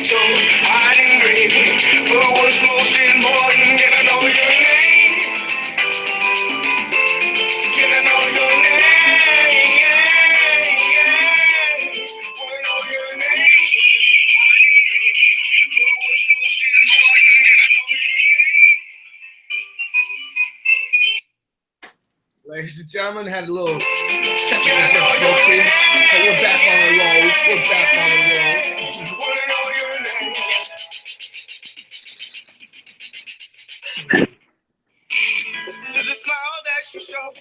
So hiding great, but what's most important, can I know your name? Can I know your name? Wanna know your name? Hiding great, but what's most important, can I know your name? Ladies and gentlemen, had a little technical difficulty. But we're back on the roll. We're back on the roll. Wanna know your name? To the smile that you show.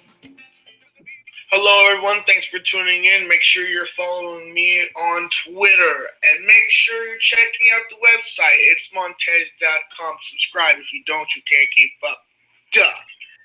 Hello, everyone. Thanks for tuning in. Make sure you're following me on Twitter. And make sure you're checking out the website, itsmontez.com. Subscribe. If you don't, you can't keep up. Duh.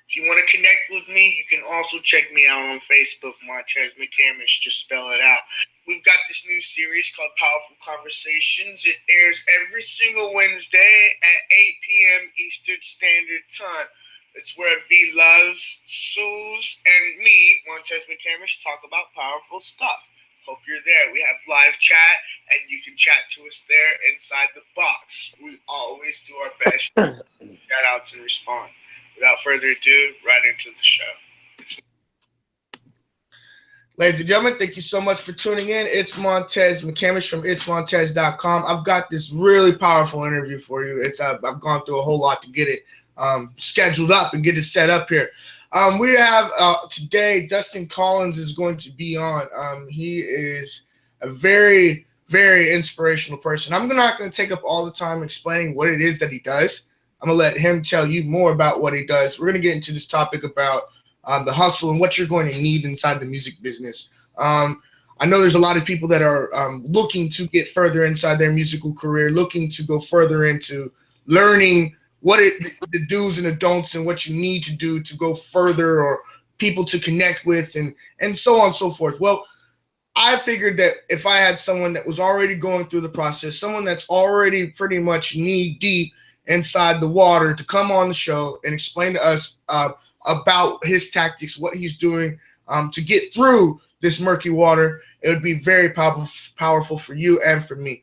If you want to connect with me, you can also check me out on Facebook, Montez McCamish. Just spell it out. We've got this new series called Powerful Conversations. It airs every single Wednesday at 8 p.m. Eastern Standard Time. It's where V Loves, Suze, and me, Montez McCamish, talk about powerful stuff. Hope you're there. We have live chat, and you can chat to us there inside the box. We always do our best to shout outs and respond. Without further ado, right into the show. Ladies and gentlemen, thank you so much for tuning in. It's Montez McCamish from itsmontez.com. I've got this really powerful interview for you. I've gone through a whole lot to get it scheduled up and get it set up here. We have today, Dustin Collins is going to be on. He is a very, very inspirational person. I'm not going to take up all the time explaining what it is that he does. I'm going to let him tell you more about what he does. We're going to get into this topic about the hustle and what you're going to need inside the music business. I know there's a lot of people that are looking to get further inside their musical career, looking to go further into learning the do's and the don'ts and what you need to do to go further, or people to connect with, and so on and so forth. Well, I figured that if I had someone that was already going through the process, someone that's already pretty much knee deep inside the water, to come on the show and explain to us about his tactics, what he's doing to get through this murky water, it would be very powerful for you and for me.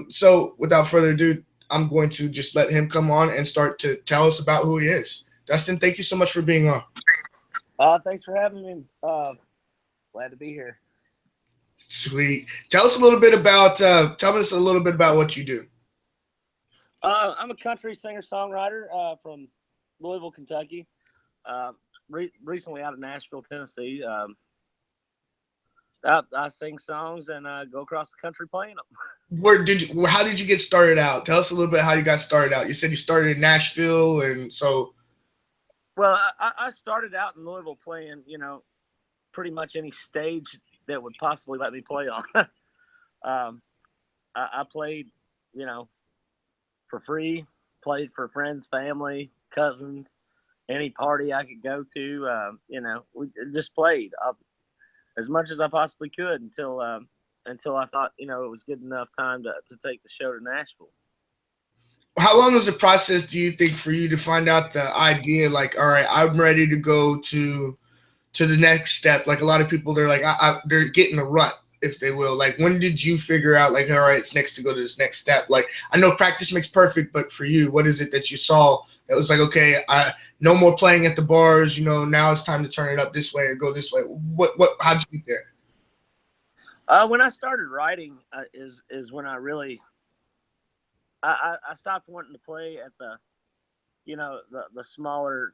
So without further ado, I'm going to just let him come on and start to tell us about who he is. Dustin, thank you so much for being on. Thanks for having me. Glad to be here. Sweet. Tell us a little bit about what you do. I'm a country singer-songwriter from Louisville, Kentucky. Recently out of Nashville, Tennessee. I sing songs and go across the country playing them. How did you get started out? Tell us a little bit how you got started out. You said you started in Nashville, and so. Well, I started out in Louisville playing, pretty much any stage that would possibly let me play on. I played, for free, played for friends, family, cousins, any party I could go to. We just played as much as I possibly could until I thought, it was good enough time to take the show to Nashville. How long was the process, do you think, for you to find out the idea, like, all right, I'm ready to go to the next step? Like, a lot of people, they're like, they're getting a rut, if they will. Like, when did you figure out, like, all right, it's next to go to this next step? Like, I know practice makes perfect, but for you, what is it that you saw that was like, okay, no more playing at the bars, now it's time to turn it up this way or go this way? How'd you get there? When I started writing is when I really I stopped wanting to play at the smaller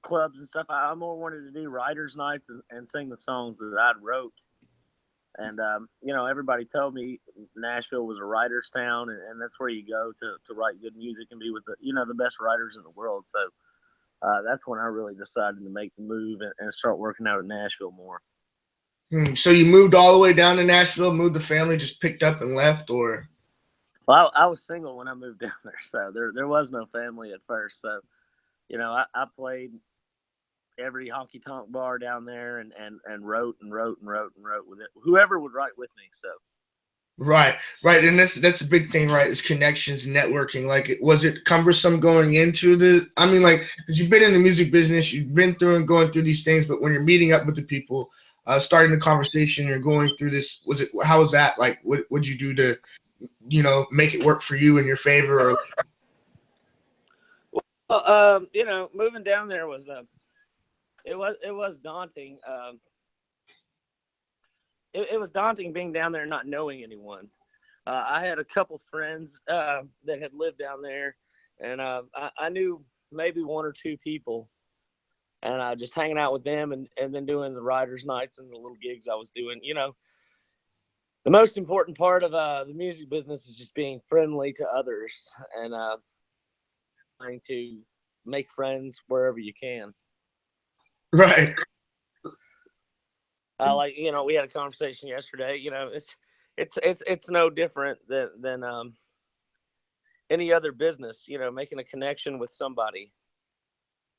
clubs and stuff. I more wanted to do writers' nights and sing the songs that I'd wrote. And everybody told me Nashville was a writer's town, and that's where you go to write good music and be with the best writers in the world. So that's when I really decided to make the move and start working out at Nashville more. So you moved all the way down to Nashville, moved the family, just picked up and left, or? Well, I was single when I moved down there, so there was no family at first. So, I played every honky tonk bar down there and wrote with it. Whoever would write with me. So. Right. And that's a big thing, right? Is connections, networking. Like, was it cumbersome going into because you've been in the music business, you've been through and going through these things, but when you're meeting up with the people, starting the conversation, you're going through this, how was that? Like, what'd you do to make it work for you in your favor? Or Well, moving down there was it was daunting. It was daunting being down there and not knowing anyone. I had a couple friends that had lived down there, and I knew maybe one or two people, and just hanging out with them and then doing the writers' nights and the little gigs I was doing. The most important part of the music business is just being friendly to others and trying to make friends wherever you can. right. We had a conversation yesterday. It's no different than any other business. Making a connection with somebody,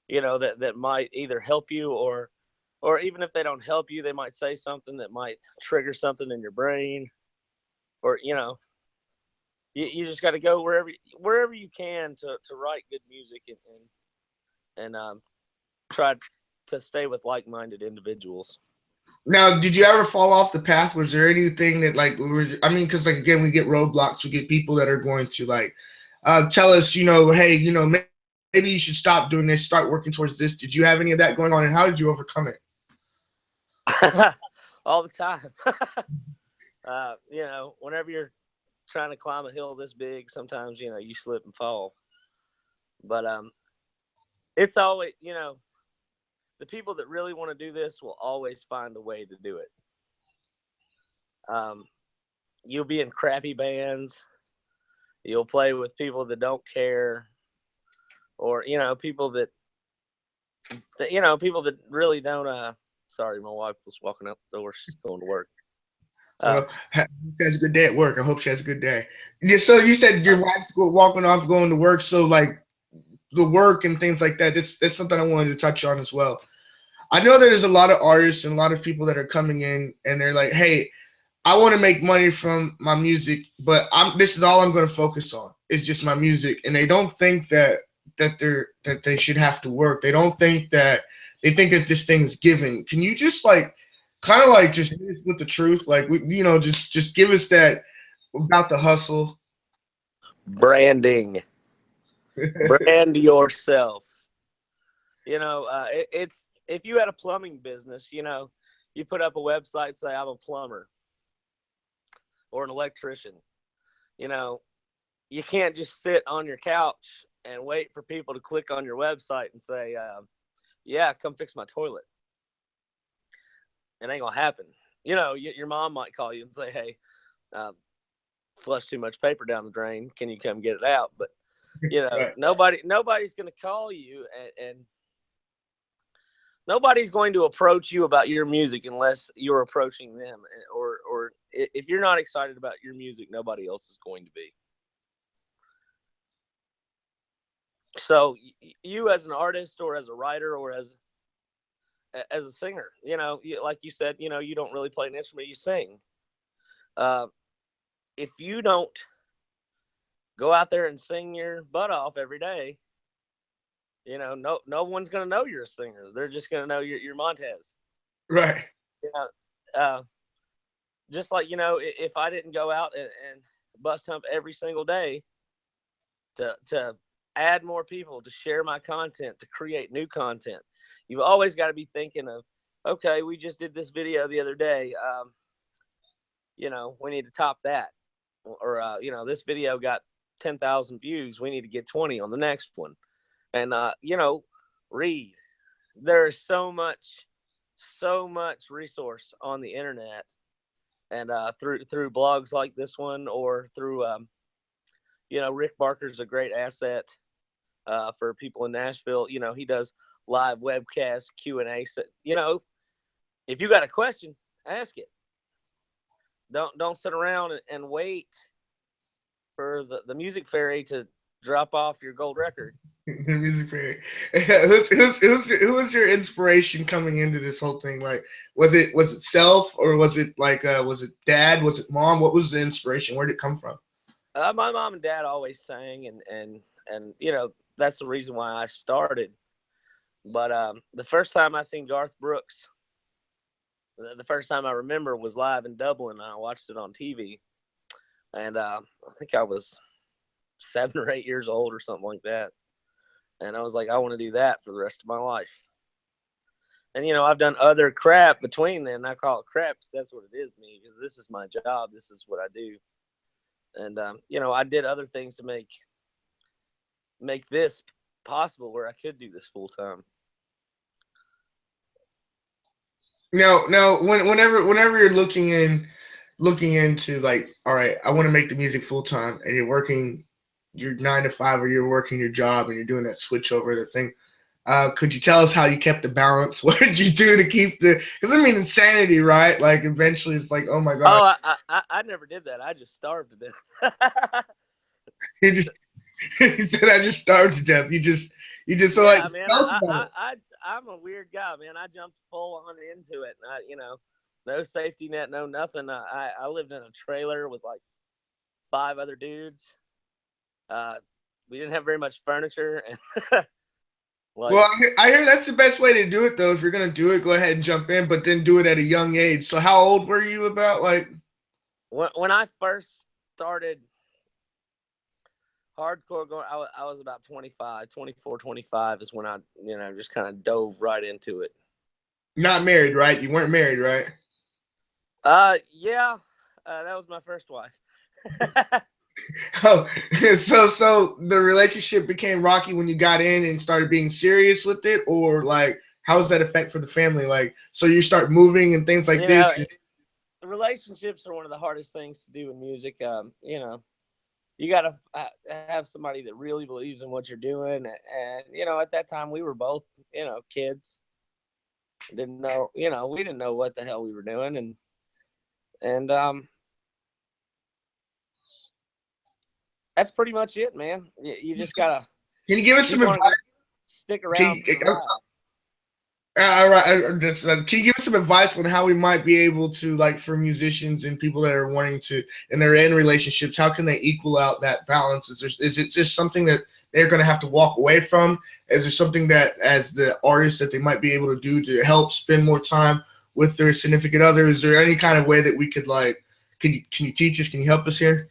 that might either help you or even if they don't help you, they might say something that might trigger something in your brain, or you just got to go wherever you can to write good music and try to stay with like-minded individuals. Now, did you ever fall off the path? Was there anything that because again, we get roadblocks, we get people that are going to tell us, hey, maybe you should stop doing this, start working towards this. Did you have any of that going on, and how did you overcome it? All the time. Whenever you're trying to climb a hill this big, sometimes, you slip and fall. But it's always, the people that really want to do this will always find a way to do it. You'll be in crappy bands. You'll play with people that don't care, or people that really don't. Sorry, my wife was walking out the door. She's going to work. Well, she has a good day at work. I hope she has a good day. Yeah, so you said your wife's walking off, going to work. So the work and things like that, that's something I wanted to touch on as well. I know that there's a lot of artists and a lot of people that are coming in and they're like, hey, I want to make money from my music, but this is all I'm going to focus on. It's just my music. And they don't think that they should have to work. They think that this thing is given. Can you just just hit us with the truth? Just give us that about the hustle. Branding. Brand yourself. It's, if you had a plumbing business, you put up a website, say I'm a plumber or an electrician. You can't just sit on your couch and wait for people to click on your website and say, yeah, come fix my toilet. It ain't gonna happen. Your mom might call you and say, hey, flush too much paper down the drain. Can you come get it out? But right. Nobody's gonna call you, and nobody's going to approach you about your music unless you're approaching them. Or if you're not excited about your music, nobody else is going to be. So you as an artist or as a writer or as a singer, like you said, you don't really play an instrument, you sing. If you don't go out there and sing your butt off every day, no one's going to know you're a singer. They're just going to know you're Montez. Right. Just like, if I didn't go out and bust hump every single day to add more people, to share my content, to create new content, you've always got to be thinking of, okay, we just did this video the other day. We need to top that. Or, this video got 10,000 views. We need to get 20 on the next one. And, read. There's so much resource on the internet, and through blogs like this one, or through, Rick Barker's a great asset for people in Nashville. He does live webcast Q&A. If you got a question, ask it. Don't sit around and wait for the music fairy to drop off your gold record. The music fairy. Who was your inspiration coming into this whole thing? Was it self, or was it was it dad? Was it mom? What was the inspiration? Where did it come from? My mom and dad always sang, and that's the reason why I started. But the first time I seen Garth Brooks, the first time I remember, was live in Dublin. I watched it on TV. And I think I was 7 or 8 years old or something like that. And I was like, I want to do that for the rest of my life. And, I've done other crap between then. And I call it crap because that's what it is to me, because this is my job. This is what I do. And, I did other things to make this possible where I could do this full time. Now, whenever you're looking into like, all right, I want to make the music full time, and you're working your 9 to 5, or you're working your job and you're doing that switch over the thing. Could you tell us how you kept the balance? What did you do to keep the? Because I mean, insanity, right? Like eventually, it's like, oh my god. Oh, I never did that. I just starved to death. He said, I just starved to death. You just so yeah, like. man. I'm a weird guy, man. I jumped full on into it. And no safety net, no nothing. I lived in a trailer with like 5 other dudes. We didn't have very much furniture, and Well, I hear that's the best way to do it, though. If you're gonna do it, go ahead and jump in, but then do it at a young age. So, how old were you? About like when I first started hardcore going, I was about 25, 24, 25 is when I, just kind of dove right into it. Not married, right? You weren't married, right? Yeah, that was my first wife. Oh, so the relationship became rocky when you got in and started being serious with it, or like how does that affect for the family? Like, so you start moving and things like this. Relationships are one of the hardest things to do in music. You got to have somebody that really believes in what you're doing. And, at that time we were both, kids. Didn't know, we didn't know what the hell we were doing. And that's pretty much it, man. You just got to. Can you give us some advice? Stick around. All right. Can you give us some advice on how we might be able to, like, for musicians and people that are wanting to, and they're in relationships, how can they equal out that balance? Is it just something that they're going to have to walk away from? Is there something that, as the artist, that they might be able to do to help spend more time with their significant other? Is there any kind of way that we could, like, can you teach us? Can you help us here?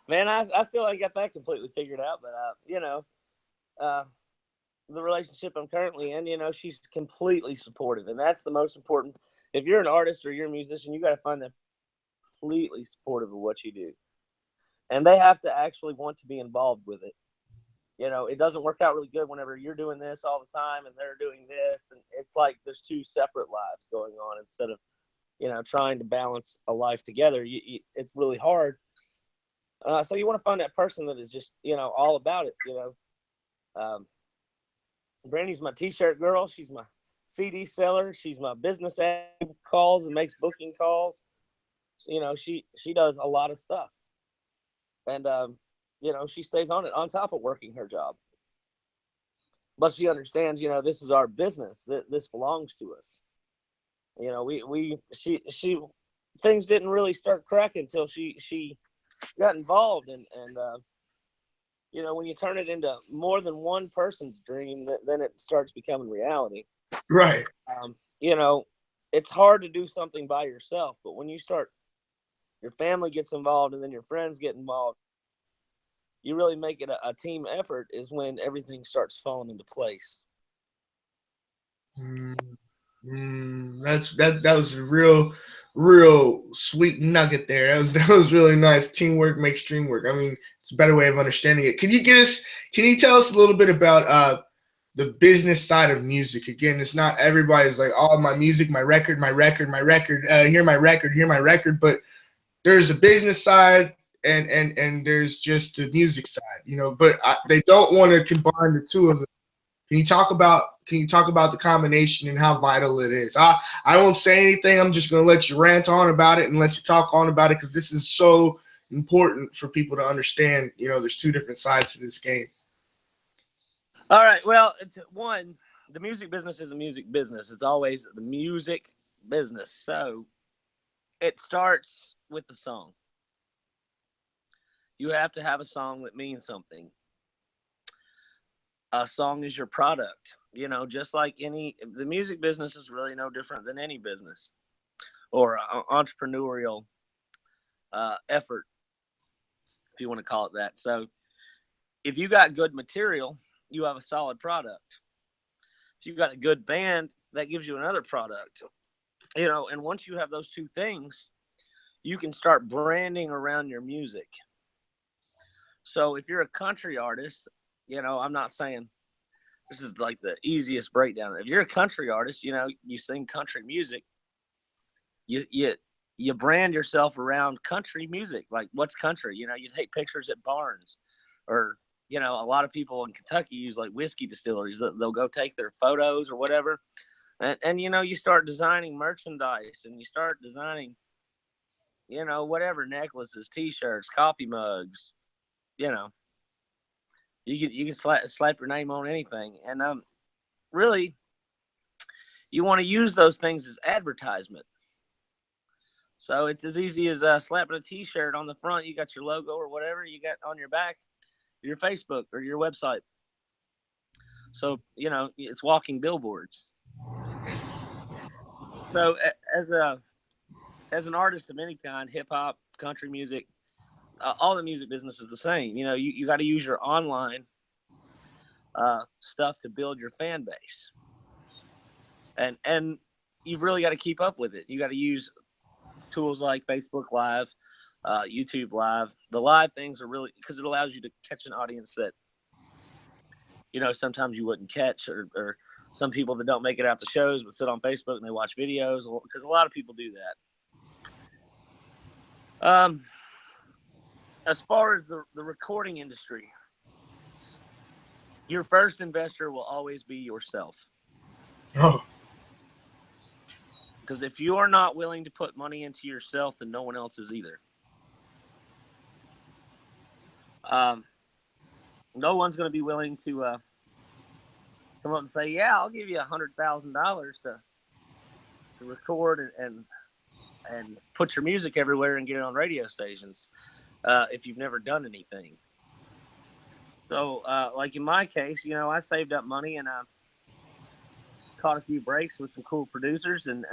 Man, I still ain't got that completely figured out, but the relationship I'm currently in, she's completely supportive, and that's the most important. If you're an artist or you're a musician, you got to find them completely supportive of what you do, and they have to actually want to be involved with it. It doesn't work out really good whenever you're doing this all the time and they're doing this, and it's like there's 2 separate lives going on instead of, trying to balance a life together. It's really hard. So you want to find that person that is just, all about it. Brandy's my t-shirt girl. She's my CD seller. She's my business calls and makes booking calls. She does a lot of stuff, and she stays on it on top of working her job. But she understands, this is our business. This belongs to us. She things didn't really start cracking until she got involved, and when you turn it into more than one person's dream, then it starts becoming reality. Right. It's hard to do something by yourself, but when you start, your family gets involved and then your friends get involved, you really make it a team effort, is when everything starts falling into place. That was a real sweet nugget there. That was really nice. Teamwork makes dream work. I mean, it's a better way of understanding it. Can you tell us a little bit about the business side of music? Again, it's not everybody's like, oh, my music, my record, hear my record, but there's a business side and there's just the music side, but they don't want to combine the two of them. Can you talk about the combination and how vital it is? I won't say anything. I'm just going to let you rant on about it and let you talk on about it, because this is so important for people to understand. There's 2 different sides to this game. All right. Well, one, the music business is a music business. It's always the music business. So it starts with the song. You have to have a song that means something. A song is your product, just like the music business is really no different than any business or entrepreneurial effort, if you want to call it that. So if you got good material, you have a solid product. If you got a good band, that gives you another product. And once you have those two things, you can start branding around your music. So if you're a country artist, I'm not saying this is like the easiest breakdown. If you're a country artist, you sing country music, you brand yourself around country music. Like, what's country? You take pictures at barns, or a lot of people in Kentucky use like whiskey distilleries. They'll go take their photos or whatever, and you start designing merchandise, and you start designing whatever, necklaces, t-shirts, coffee mugs. You can slap your name on anything, and really, you want to use those things as advertisement. So it's as easy as slapping a t-shirt on the front. You got your logo or whatever you got on your back, your Facebook or your website. So it's walking billboards. So as an artist of any kind, hip hop, country music, all the music business is the same. You got to use your online stuff to build your fan base, and you've really got to keep up with it. You got to use tools like Facebook Live, YouTube Live. The live things are really, because it allows you to catch an audience that sometimes you wouldn't catch, or some people that don't make it out to shows but sit on Facebook and they watch videos, because a lot of people do that. As far as the recording industry, your first investor will always be yourself. Oh. Because if you are not willing to put money into yourself, then no one else is either. No one's going to be willing to come up and say, "Yeah, I'll give you $100,000 to record and put your music everywhere and get it on radio stations," if you've never done anything. So, like in my case, I saved up money and caught a few breaks with some cool producers, and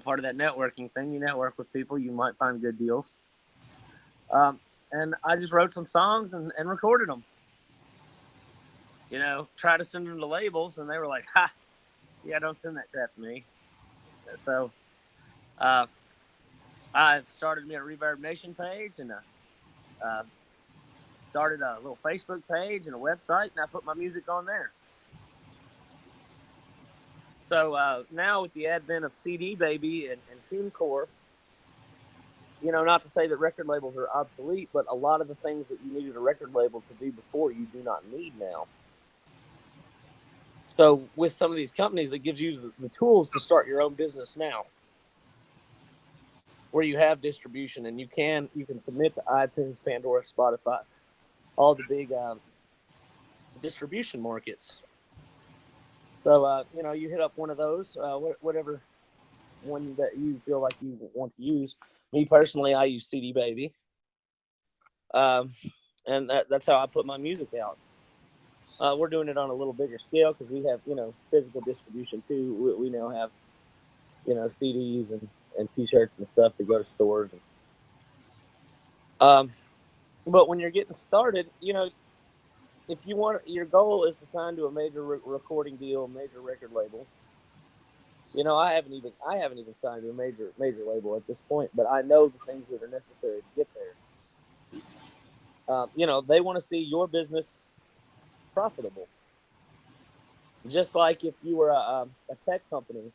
part of that networking thing. You network with people, you might find good deals. And I just wrote some songs and recorded them. Tried to send them to labels, and they were like, "Ha, yeah, don't send that crap to me." So I've started me a Reverb Nation page, and started a little Facebook page and a website, and I put my music on there. So now with the advent of CD Baby and TuneCore, not to say that record labels are obsolete, but a lot of the things that you needed a record label to do before, you do not need now. So with some of these companies, it gives you the tools to start your own business now, where you have distribution, and you can submit to iTunes, Pandora, Spotify, all the big distribution markets. So you hit up one of those, whatever one that you feel like you want to use. Me personally, I use CD Baby, and that's how I put my music out. We're doing it on a little bigger scale because we have physical distribution too. We now have CDs and T-shirts and stuff to go to stores. But when you're getting started, if you want, your goal is to sign to a major recording deal, major record label. I haven't even signed to a major label at this point, but I know the things that are necessary to get there. They want to see your business profitable. Just like if you were a tech company,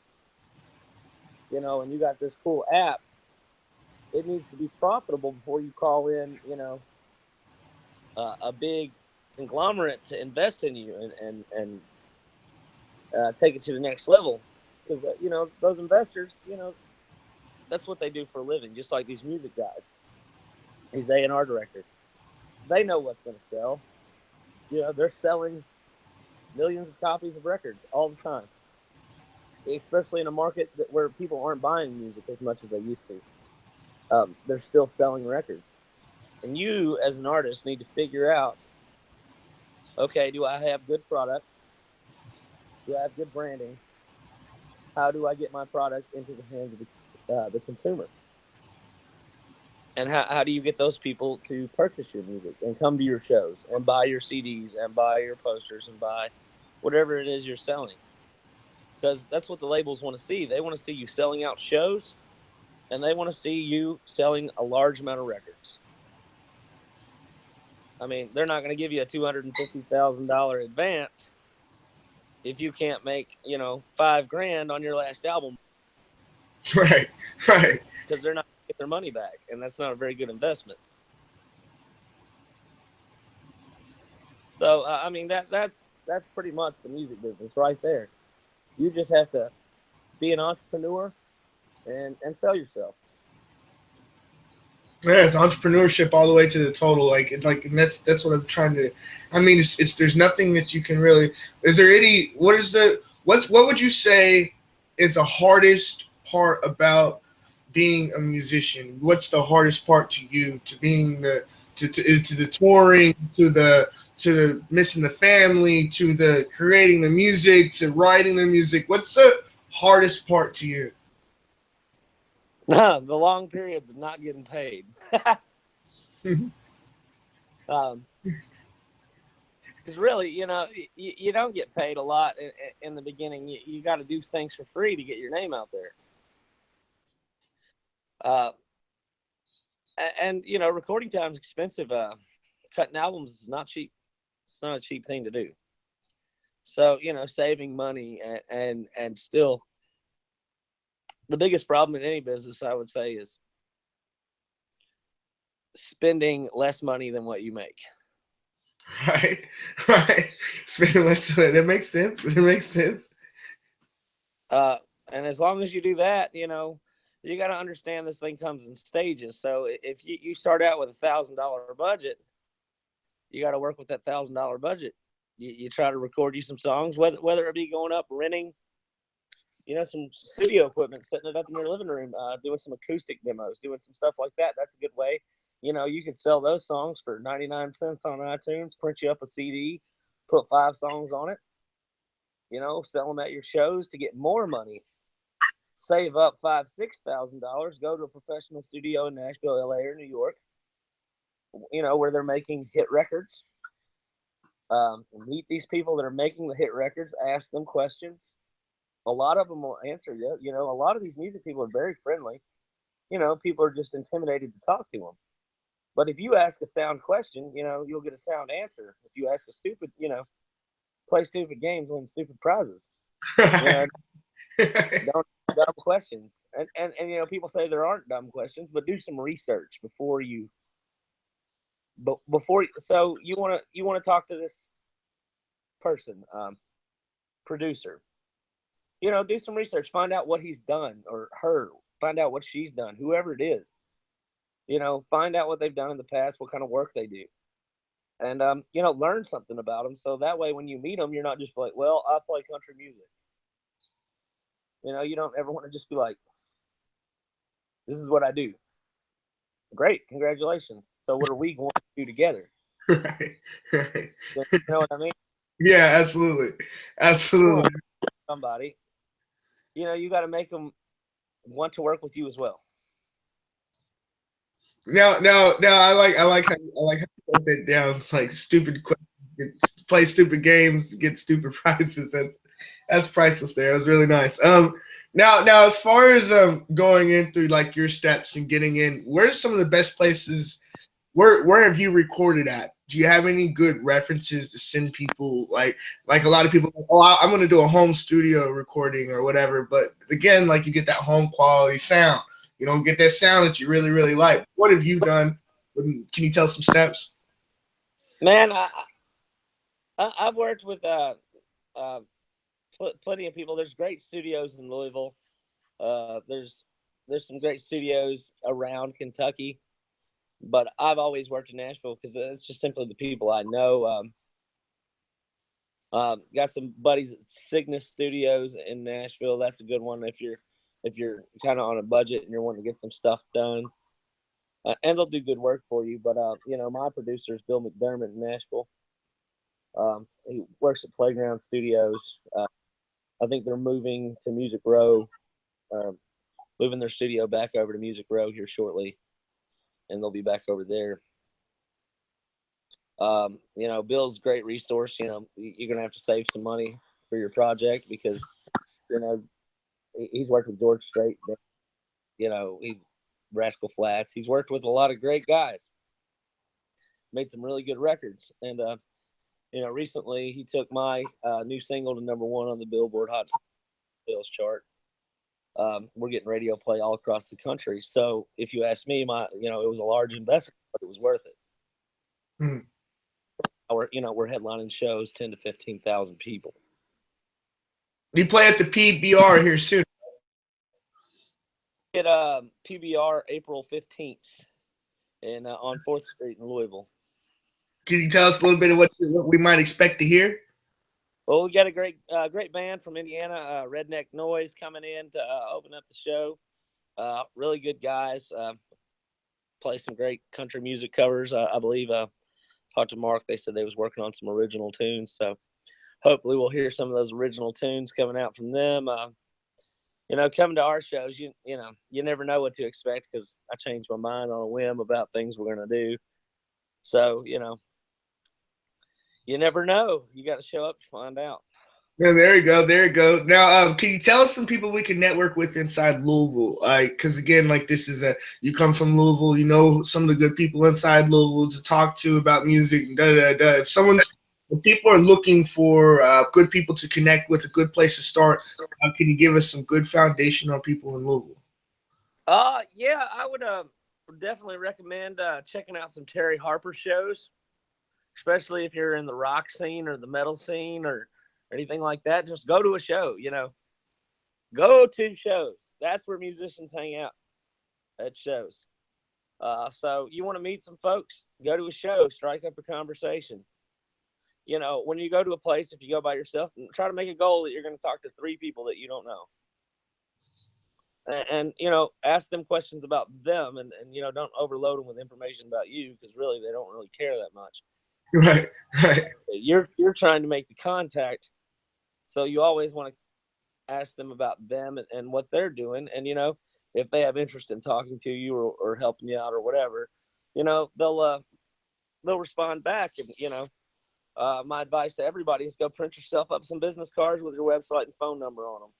and you got this cool app, it needs to be profitable before you call in, a big conglomerate to invest in you and take it to the next level. Because those investors, that's what they do for a living. Just like these music guys, these A&R directors, they know what's going to sell. They're selling millions of copies of records all the time, especially in a market where people aren't buying music as much as they used to. They're still selling records, and you as an artist need to figure out, okay, do I have good product? Do I have good branding? How do I get my product into the hands of the consumer? And how do you get those people to purchase your music and come to your shows and buy your CDs and buy your posters and buy whatever it is you're selling? Because that's what the labels want to see. They want to see you selling out shows, and they want to see you selling a large amount of records. I mean, they're not going to give you a $250,000 advance if you can't make, $5,000 on your last album. Right. Because they're not going to get their money back, and that's not a very good investment. So, I mean, that's pretty much the music business right there. You just have to be an entrepreneur and sell yourself. Yeah, it's entrepreneurship all the way to the total. And that's what I'm trying to. I mean, it's there's nothing that you can really. Is there any? What would you say is the hardest part about being a musician? What's the hardest part to you? To being to the touring, to the missing the family, to the creating the music, to writing the music. What's the hardest part to you? The long periods of not getting paid. Because really, you don't get paid a lot in the beginning. You got to do things for free to get your name out there. And recording time is expensive. Cutting albums is not cheap. It's not a cheap thing to do. So saving money and still, the biggest problem in any business, I would say, is spending less money than what you make. Right. Spending less than that makes sense. It makes sense. And as long as you do that, you got to understand this thing comes in stages. So if you start out with $1,000 budget, you got to work with that $1,000 budget. You try to record you some songs, whether it be going up, renting, some studio equipment, setting it up in your living room, doing some acoustic demos, doing some stuff like that. That's a good way. You could sell those songs for 99 cents on iTunes, print you up a CD, put 5 songs on it, sell them at your shows to get more money. Save up $5,000-$6,000, go to a professional studio in Nashville, LA, or New York, where they're making hit records. Meet these people that are making the hit records, ask them questions. A lot of them will answer you. A lot of these music people are very friendly. People are just intimidated to talk to them. But if you ask a sound question, you'll get a sound answer. If you ask a stupid, play stupid games, win stupid prizes. Don't dumb questions. And people say there aren't dumb questions, but do some research before you. So you want to talk to this person, producer. Do some research, find out what he's done or her, find out what she's done, whoever it is. Find out what they've done in the past, what kind of work they do. And, learn something about them. So that way, when you meet them, you're not just like, well, I play country music. You don't ever want to just be like, this is what I do. Great. Congratulations. So what are we going to do together? Right. You know what I mean? Yeah, absolutely. Somebody, you got to make them want to work with you as well. Now, I like how you put that down. It's like stupid questions, play stupid games, get stupid prizes. That's priceless. There, it was really nice. Now, as far as going in through like your steps and getting in, where's some of the best places? Where have you recorded at? Do you have any good references to send people? Like a lot of people, I'm going to do a home studio recording or whatever. But again, like you get that home quality sound. You don't get that sound that you really, really like. What have you done? Can you tell some steps? Man, I've worked with plenty of people. There's great studios in Louisville. There's some great studios around Kentucky, but I've always worked in Nashville because it's just simply the people I know. Got some buddies at Cygnus Studios in Nashville. That's a good one if you're kind of on a budget and you're wanting to get some stuff done. And they'll do good work for you. But my producer is Bill McDermott in Nashville. He works at Playground Studios. I think they're moving to Music Row, moving their studio back over to Music Row here shortly. and they'll be back over there. You know, Bill's a great resource. You know, you're gonna have to save some money for your project because, you know, he's worked with George Strait. You know, he's Rascal Flatts. He's worked with a lot of great guys. Made some really good records, and you know, recently he took my new single to #1 on the Billboard Hot Sales chart. We're getting radio play all across the country. So if you ask me, you know, it was a large investment, but it was worth it. Hmm. We're headlining shows 10 to 15,000 people. You play at the PBR here soon. At PBR April 15th and on 4th Street in Louisville. Can you tell us a little bit of what we might expect to hear? Well, we got a great band from Indiana, Redneck Noise, coming in to open up the show. Really good guys. Play some great country music covers. I believe talked to Mark. They said they was working on some original tunes. So hopefully we'll hear some of those original tunes coming out from them. You know, coming to our shows, you know, you never know what to expect because I change my mind on a whim about things we're going to do. So, you know, you never know. You got to show up to find out. Yeah, there you go. There you go. Now, can you tell us some people we can network with inside Louisville? Because again, like this is you come from Louisville, you know some of the good people inside Louisville to talk to about music. If people are looking for good people to connect with, a good place to start, can you give us some good foundation on people in Louisville? Yeah, I would definitely recommend checking out some Terry Harper shows, especially if you're in the rock scene or the metal scene or anything like that. Just go to a show, you know. Go to shows. That's where musicians hang out, at shows. So you want to meet some folks, go to a show, strike up a conversation. You know, when you go to a place, if you go by yourself, try to make a goal that you're going to talk to 3 people that you don't know. And you know, ask them questions about them and, you know, don't overload them with information about you because really they don't really care that much. Right. You're trying to make the contact. So you always want to ask them about them and what they're doing. And, you know, if they have interest in talking to you or helping you out or whatever, you know, they'll respond back. And, you know, my advice to everybody is go print yourself up some business cards with your website and phone number on them.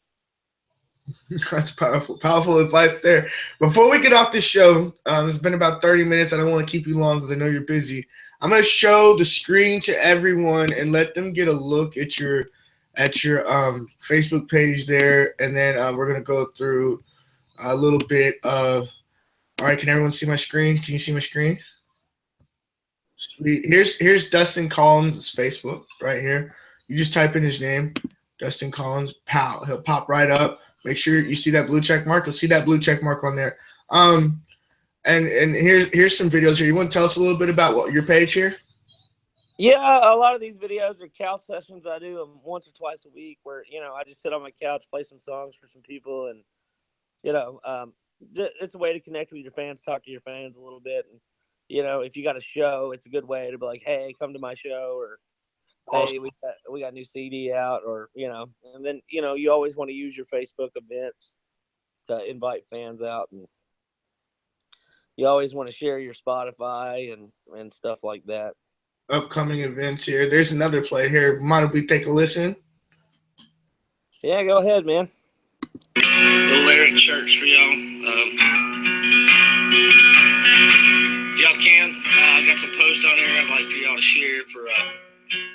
That's powerful advice there. Before we get off the show, it's been about 30 minutes. I don't want to keep you long because I know you're busy. I'm going to show the screen to everyone and let them get a look at your Facebook page there, and then we're going to go through a little bit of. All right, can everyone see my screen? Can you see my screen? Sweet. Here's Dustin Collins' Facebook right here. You just type in his name, Dustin Collins. Pow, he'll pop right up. Make sure you see that blue check mark. You'll see that blue check mark on there. And here's some videos here. You want to tell us a little bit about your page here? Yeah, a lot of these videos are couch sessions. I do them once or twice a week where, you know, I just sit on my couch, play some songs for some people. And, you know, it's a way to connect with your fans, talk to your fans a little bit. And, you know, if you got a show, it's a good way to be like, hey, come to my show, or hey, we got a new CD out, or, you know, and then, you know, you always want to use your Facebook events to invite fans out, and you always want to share your Spotify and stuff like that. Upcoming events here. There's another play here. Mind if we take a listen? Yeah, go ahead, man. Little Eric Church for y'all. If y'all can, I got some posts on here I'd like for y'all to share for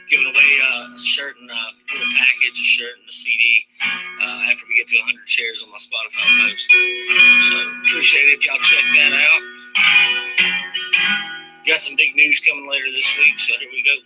giving away a shirt and a little package, a shirt and a CD after we get to 100 shares on my Spotify post. So appreciate it if y'all check that out. Got some big news coming later this week, so here we go.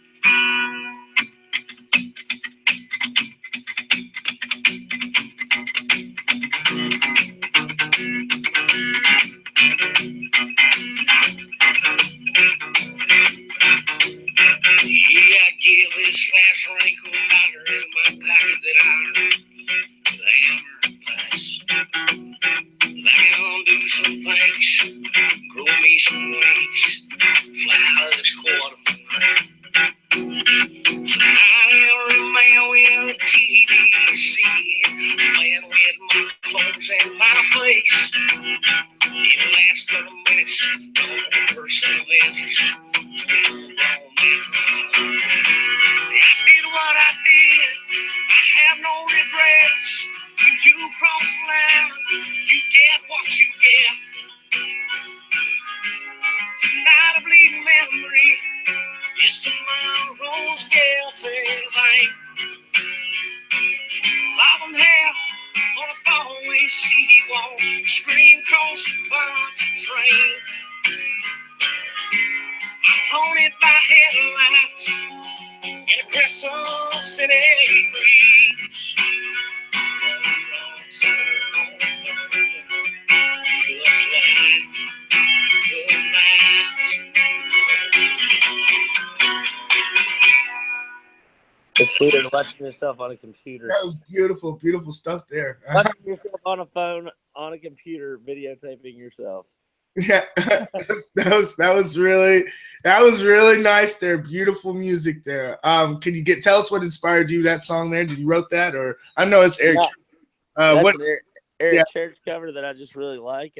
Yeah, I give this last wrinkle powder in my pocket that I earned with a hammer and pass. I can undo some things, grow me some wings, fly out of this quarter. Tonight every man with a TDC, man with my clothes and my face. In the last 30 minutes it's no personal interest. I did what I did. I have no regrets. When you cross the line, you get what you get. Tonight a bleeding memory. It's tomorrow's guilty thing. Lob 'em half on a fallaway CD wall. Scream cross the bunch train. I'm haunted by headlights in a Crescent City breeze. It's weird watching yourself on a computer. That was beautiful, beautiful stuff there. Watching yourself on a phone, on a computer, videotaping yourself. Yeah, that was really nice there. Beautiful music there. Can you tell us what inspired you that song there? Did you wrote that, or I know it's Eric? That's What? an Eric Church cover that I just really like.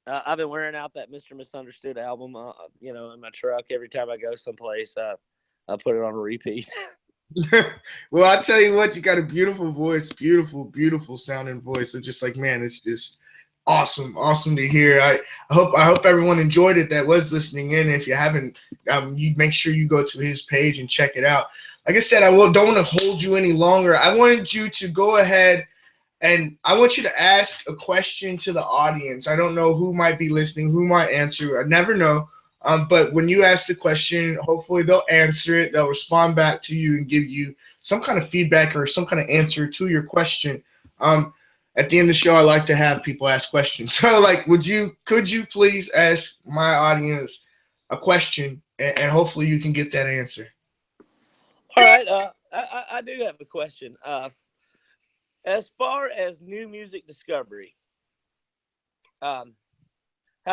I've been wearing out that Mr. Misunderstood album, in my truck every time I go someplace. I put it on repeat. Well, I tell you what, you got a beautiful voice, beautiful sounding voice. It's just like, man, it's just awesome to hear. I hope everyone enjoyed it that was listening in. If you haven't, you make sure you go to his page and check it out. Like I said, don't want to hold you any longer. I wanted you to go ahead and I want you to ask a question to the audience. I don't know who might be listening, who might answer. I never know. But when you ask the question, hopefully they'll answer it. They'll respond back to you and give you some kind of feedback or some kind of answer to your question. At the end of the show, I like to have people ask questions. So, like, could you please ask my audience a question, and hopefully you can get that answer. All right. I do have a question. As far as new music discovery, how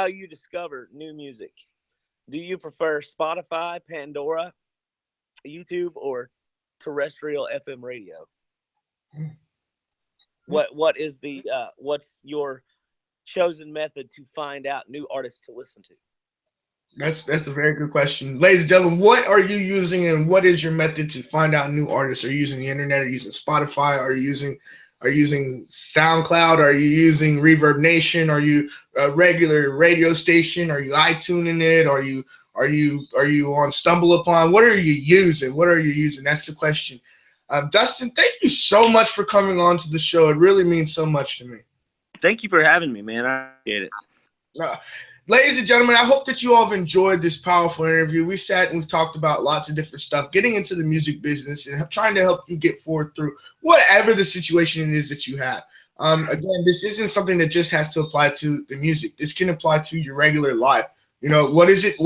you discover new music. Do you prefer Spotify, Pandora, YouTube, or terrestrial FM radio? What is what's your chosen method to find out new artists to listen to? That's a very good question. Ladies and gentlemen, what are you using and what is your method to find out new artists? Are you using the internet? Are you using Spotify? Are you using SoundCloud? Are you using Reverb Nation? Are you a regular radio station? Are you iTuning it? Are you on Stumble Upon? What are you using? That's the question. Dustin, thank you so much for coming on to the show. It really means so much to me. Thank you for having me, man. I appreciate it. Ladies and gentlemen, I hope that you all have enjoyed this powerful interview. We sat and we've talked about lots of different stuff, getting into the music business and trying to help you get forward through whatever the situation is that you have. Again, this isn't something that just has to apply to the music. This can apply to your regular life. You know, what is it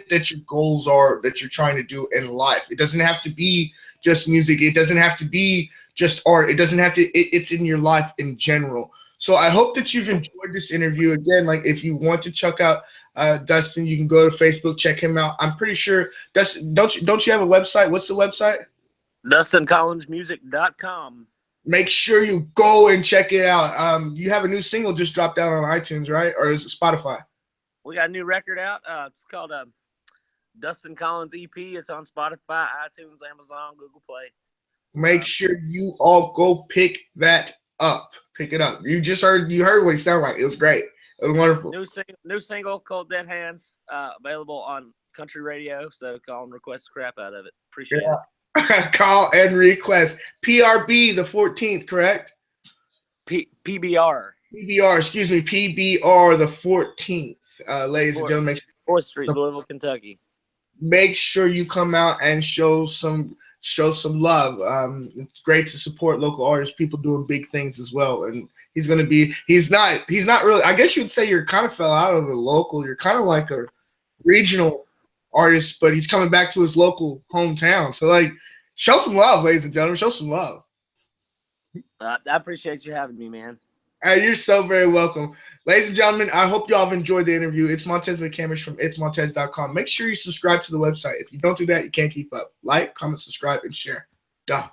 that your goals are that you're trying to do in life? It doesn't have to be just music. It doesn't have to be just art. It doesn't have to, it's in your life in general. So I hope that you've enjoyed this interview. Again, like if you want to check out Dustin, you can go to Facebook, check him out. I'm pretty sure, Dustin, don't you have a website? What's the website? DustinCollinsmusic.com. Make sure you go and check it out. You have a new single just dropped out on iTunes, right? Or is it Spotify? We got a new record out. It's called Dustin Collins EP. It's on Spotify, iTunes, Amazon, Google Play. Make sure you all go pick that up. Pick it up. You heard what he sounded like. It was great. It was wonderful. New single called Dead Hands, available on country radio. So call and request the crap out of it. Appreciate it. Call and request. PRB the 14th, correct? PBR. PBR, excuse me. PBR the 14th. Ladies and gentlemen, 4th Street, Louisville, Kentucky. Make sure you come out and show some love. It's great to support local artists, people doing big things as well. And he's not really, I guess you'd say you're kind of fell out of the local. You're kind of like a regional artist, but he's coming back to his local hometown. So like, show some love, ladies and gentlemen, show some love. I appreciate you having me, man. You're so very welcome. Ladies and gentlemen, I hope y'all have enjoyed the interview. It's Montez McCamish from itsmontez.com. Make sure you subscribe to the website. If you don't do that, you can't keep up. Like, comment, subscribe, and share. Duh.